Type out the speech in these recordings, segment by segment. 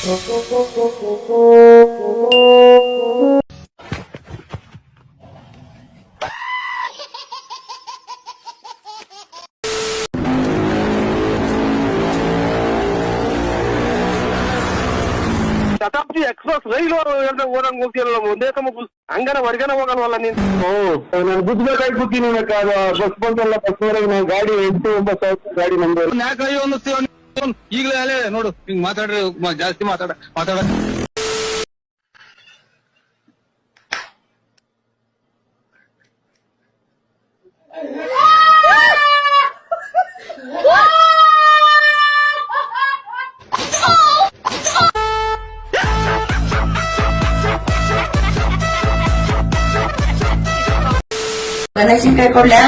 Shatabdi express ರೈಲು ಓದಂಗ್ ಹೋಗ್ತಿರಲ್ಲ ಒಂದೇ ಸಮ ಹಂಗಾರ ಹೊರಗನ ಹೋಗಲ್ವಲ್ಲ ನೀನ್? ನಾನು ಬುದ್ಬೇಕಾಗಿ ಕೂತೀನಿ ಬಸ್ ಬಂತಲ್ಲ ಬಸ್ ವರೆಗೆ ನಾವು ಗಾಡಿ 8-9 ಗಾಡಿ ನಮ್ದು ಯಾಕೆ ಅನ್ನಿಸ್ತೀವ ಈಗಲೇ ನೋಡು ಹಿಂಗ್ ಮಾತಾಡ್ರಿ ಜಾಸ್ತಿ ಮಾತಾಡ ಗಣೇಶನ್ ಕೊಡ್ಲಾ?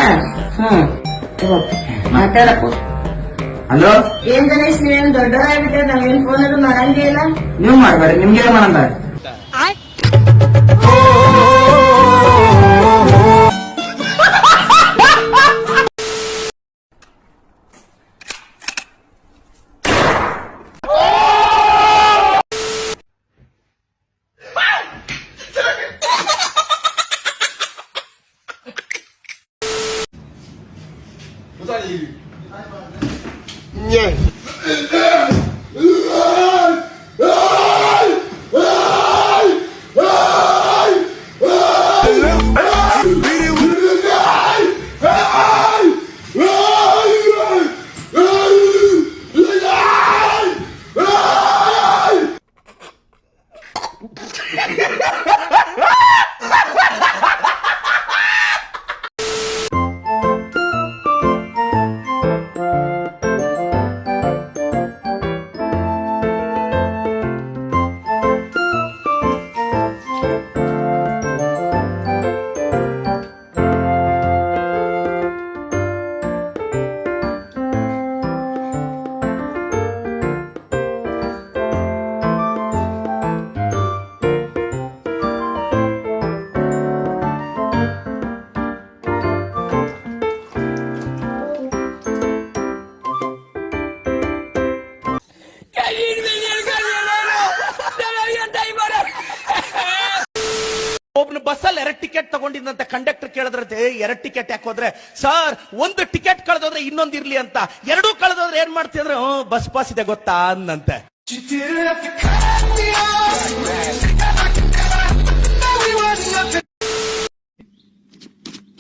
ಮಾತಾಡಪ್ಪ. ಹಲೋ, ಏನ್ ಗಣೇಶ್ ನೀವೇನ್ ದೊಡ್ಡವರಾಗ್ಬಿಟ್ಟೆ, ನಾವೇನ್ ಫೋನ್ ಅದು ಮಾಡಂಗೇ ಇಲ್ಲ. ನೀವು ಮಾಡ್ಬೇಡಿ, ನಿಮ್ಗೆ ಮಾಡಂತ. ಒಬ್ನು ಬಸ್ಸಲ್ಲಿ 2 ಟಿಕೆಟ್ ತಗೊಂಡಿದ್ದಂತೆ ಕಂಡಕ್ಟರ್ ಕೇಳಿದ್ರಂತೆ, 2 ಟಿಕೆಟ್ ಯಾಕೆ ಹೋದ್ರೆ? ಸರ್, ಒಂದು ಟಿಕೆಟ್ ಕಳೆದೋದ್ರೆ ಇನ್ನೊಂದು ಇರ್ಲಿ ಅಂತ. 2 ಕಳೆದೋದ್ರೆ ಏನ್ ಮಾಡ್ತೀವಿ ಅಂದ್ರೆ, ಬಸ್ ಪಾಸ್ ಇದೆ ಗೊತ್ತಾ ಅನ್ನಂತೆ.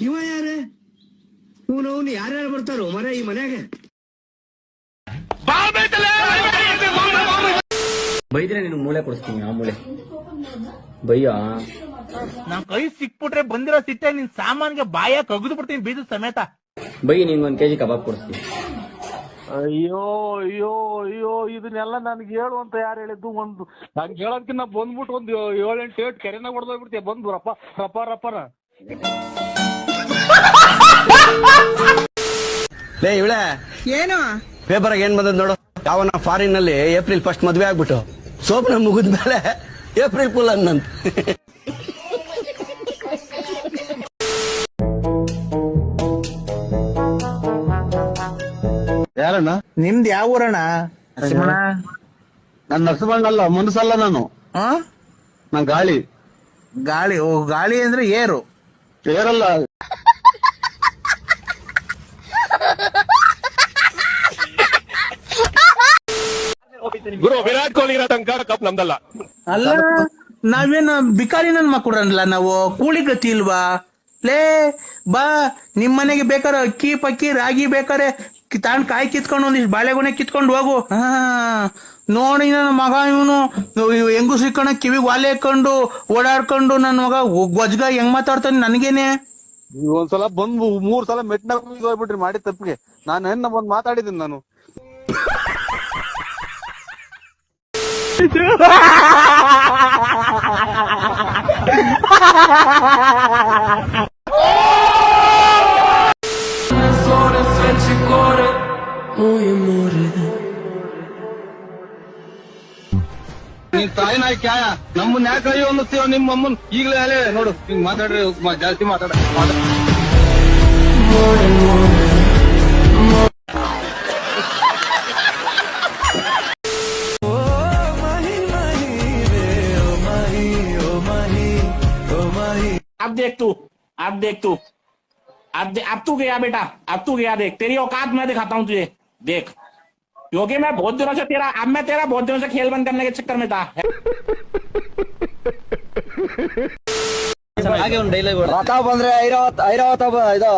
ಇವ ಯಾರೇ? ಇವನು ಯಾರ್ಯಾರು ಬರ್ತಾರೋ ಮರ ಈ ಮನೆಗೆ? ಬೈದ್ರೆ ನಿನ್ ಮೂಳೆ ಕೊಡಿಸ್ತೀನಿ. ಆ ಮೂಳೆ ಬೈಯ ನನ್ ಕೈ ಸಿಕ್ಬಿಟ್ರೆ ಬಂದಿರೋ ಸಿಟ್ಟೆ ನಿನ್ ಸಾಮಾನ್ಗೆ ಬಾಯ ಕಗ್ದು ಬಿಡ್ತೀನಿ ಬೀಜ ಸಮೇತ. ಬೈ, ನಿನ್ 1 kg ಕಬಾಬ್ ಕೊಡಿಸ್ತೀನಿ. ಅಯ್ಯೋ ಅಯ್ಯೋ ಅಯ್ಯೋ, ಇದನ್ನೆಲ್ಲ ನನ್ಗೆ ಹೇಳು ಅಂತ ಯಾರು ಹೇಳಿದ್ದು? ಒಂದು ನನ್ಗೆ ಹೇಳೋದಕ್ಕಿಂತ ಬಂದ್ಬಿಟ್ಟು ಒಂದು 7-8 ಏಟ್ ಕೆರೆನಾಗ ಹೊಡೆದೋಗ್ಬಿಡ್ತೀಯ ಬಂದು ರಪ್ಪರ. ಲೇ ಇವಳೆ, ಏನು ಪೇಪರ್ ಏನ್ ಬಂದದ್ ನೋಡು. ಯಾವನ ಫಾರಿನ್ ನಲ್ಲಿ ಏಪ್ರಿಲ್ 1 ಮದ್ವೆ ಆಗ್ಬಿಟ್ಟು ಸೋಪ್ನ ಮುಗಿದ್ಮೇಲೆ ಏಪ್ರಿಲ್ ಫುಲ್ ಅನ್ನಂತ. ಯಾರಣ್ಣ? ನಿಮ್ದು ಯಾವ ಊರಣ್ಣ? ನಾನು ನರಸಮಣ್ಣಲ್ಲ, ಮನಸ್ಸಲ್ಲ ನಾನು. ನಾನ್ ಗಾಳಿ. ಗಾಳಿ ಅಂದ್ರೆ ಏರು ಏರಲ್ಲ. ಗುರು, ವಿರಾಟ್ ಕೊಹ್ಲಿ ಇರೋ ತನಕ ಕಪ್ ನಮ್ದಲ್ಲ. ಅಲ್ಲ, ನಾವೇನ ಬಿಕಾರಿ ನನ್ ಮಕ್ಕಳಲ್ಲ, ನಾವು ಕೂಲಿ ಗತಿ ಇಲ್ವಾ? ಲೇ ಬಾ, ನಿಮ್ ಮನೆಗೆ ಬೇಕಾರೆ ಅಕ್ಕಿ ಪಕ್ಕಿ ರಾಗಿ ಬೇಕಾರೆ ತಾಂಡ್ ಕಾಯಿ ಕಿತ್ಕೊಂಡು ಒಂದಿಷ್ಟು ಬಾಳೆಗೊನೆ ಕಿತ್ಕೊಂಡು ಹೋಗು. ನೋಡಿ ನನ್ನ ಮಗ ಇವನು ಹೆಂಗು ಸಿಕ್ಕಣ ಕಿವಿಗೆ ವಾಲೆ ಹಾಕೊಂಡು ಓಡಾಡ್ಕೊಂಡು ನನ್ನ ಮಗ ಗೊಜ್ಗ ಹೆಂಗ್ ಮಾತಾಡ್ತಾನೆ ನನಗೇನೆ. ಒಂದ್ಸಲ ಬಂದು 3 ಸಲ ಮೆಟ್ನಾಗ ಹೋಗ್ಬಿಟ್ರಿ ಮಾಡಿ ತಪ್ಪಿಗೆ. ನಾನು ಏನ ಬಂದು ಮಾತಾಡಿದ್ದೀನಿ ನಾನು. ನೀನ್ ತಾಯಿ ನಾಯಿ ಕ್ಯಾಯ ನಮ್ಮನ್ನ ಯಾಕೆ ಅಯ್ಯೋ ಅನ್ನಿಸ್ತೀವ? ನಿಮ್ಮ ಅಮ್ಮನ್ ಈಗಲೇ ನೋಡು ಹಿಂಗ್ ಮಾತಾಡ್ರಿ ಜಾಸ್ತಿ ಮಾತಾಡ. ಮಹಿಮ अब देख तू, अब तू गया बेटा, अब तू गया, देख तेरी औकात मैं दिखाता हूँ तुझे, देख। क्योंकि मैं बहुत दिनों से तेरा बहुत दिनों से खेल बंद करने के चक्कर में था। ಹಾಗೆ ಒಂದು ಡೈಲಾಗ್ ರಥ ಬಂದ್ರೆ ಐರಾವತ ಇದು